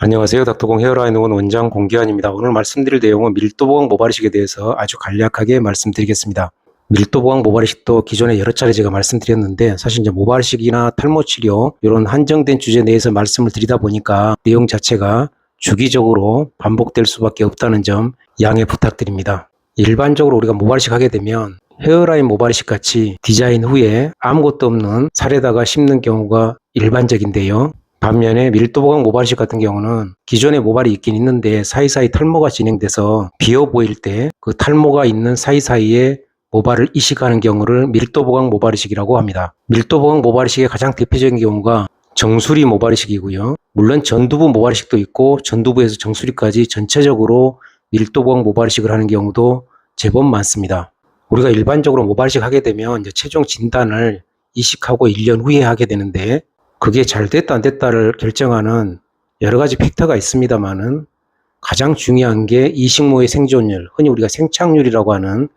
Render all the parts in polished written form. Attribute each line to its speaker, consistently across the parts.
Speaker 1: 안녕하세요. 닥터공 헤어라인 의원 원장 공기환입니다. 오늘 말씀드릴 내용은 밀도보강 모발이식에 대해서 아주 간략하게 말씀드리겠습니다. 밀도보강 모발이식도 기존에 여러 차례 제가 말씀드렸는데 사실 이제 모발이식이나 탈모 치료 이런 한정된 주제 내에서 말씀을 드리다 보니까 내용 자체가 주기적으로 반복될 수밖에 없다는 점 양해 부탁드립니다. 일반적으로 우리가 모발이식 하게 되면 헤어라인 모발이식 같이 디자인 후에 아무것도 없는 살에다가 심는 경우가 일반적인데요. 반면에 밀도보강 모발이식 같은 경우는 기존에 모발이 있긴 있는데 사이사이 탈모가 진행돼서 비어 보일 때 그 탈모가 있는 사이사이에 모발을 이식하는 경우를 밀도보강 모발이식이라고 합니다. 밀도보강 모발이식의 가장 대표적인 경우가 정수리 모발이식이고요. 물론 전두부 모발이식도 있고 전두부에서 정수리까지 전체적으로 밀도보강 모발이식을 하는 경우도 제법 많습니다. 우리가 일반적으로 모발이식 하게 되면 이제 최종 진단을 이식하고 1년 후에 하게 되는데 그게 잘 됐다 안 됐다를 결정하는 여러 가지 팩터가 있습니다만은 가장 중요한 게 이식모의 생존율, 흔히 우리가 생착률이라고 하는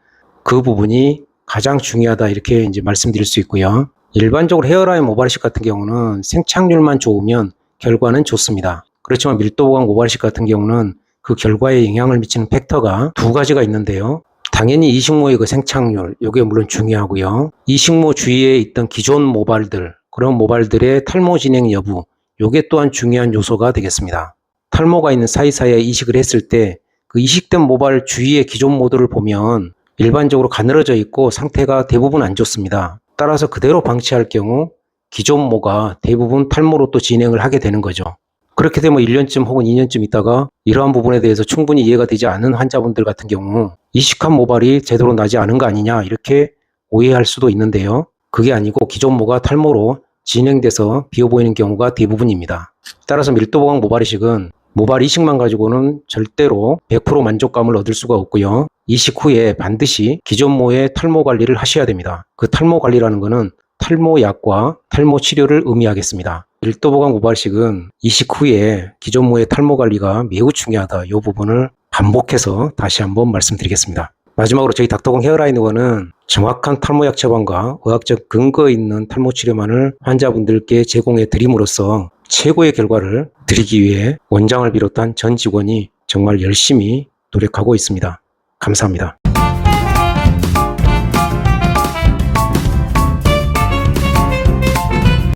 Speaker 1: 그 부분이 가장 중요하다 이렇게 이제 말씀드릴 수 있고요. 일반적으로 헤어라인 모발이식 같은 경우는 생착률만 좋으면 결과는 좋습니다. 그렇지만 밀도보강 모발이식 같은 경우는 그 결과에 영향을 미치는 팩터가 두 가지가 있는데요. 당연히 이식모의 그 생착률, 이게 물론 중요하고요. 이식모 주위에 있던 기존 모발들, 그런 모발들의 탈모 진행 여부, 요게 또한 중요한 요소가 되겠습니다. 탈모가 있는 사이사이에 이식을 했을 때 그 이식된 모발 주위의 기존 모들을 보면 일반적으로 가늘어져 있고 상태가 대부분 안 좋습니다. 따라서 그대로 방치할 경우 기존 모가 대부분 탈모로 또 진행을 하게 되는 거죠. 그렇게 되면 1년쯤 혹은 2년쯤 있다가 이러한 부분에 대해서 충분히 이해가 되지 않는 환자분들 같은 경우 이식한 모발이 제대로 나지 않은 거 아니냐 이렇게 오해할 수도 있는데요. 그게 아니고 기존 모가 탈모로 진행돼서 비어 보이는 경우가 대부분입니다. 따라서 밀도보강 모발이식은 모발 이식만 가지고는 절대로 100% 만족감을 얻을 수가 없고요. 이식 후에 반드시 기존 모의 탈모 관리를 하셔야 됩니다. 그 탈모 관리라는 것은 탈모약과 탈모 치료를 의미하겠습니다. 밀도보강 모발이식은 이식 후에 기존 모의 탈모 관리가 매우 중요하다. 이 부분을 반복해서 다시 한번 말씀드리겠습니다. 마지막으로 저희 닥터공 헤어라인 의원은 정확한 탈모약 처방과 의학적 근거 있는 탈모 치료만을 환자분들께 제공해 드림으로써 최고의 결과를 드리기 위해 원장을 비롯한 전 직원이 정말 열심히 노력하고 있습니다. 감사합니다.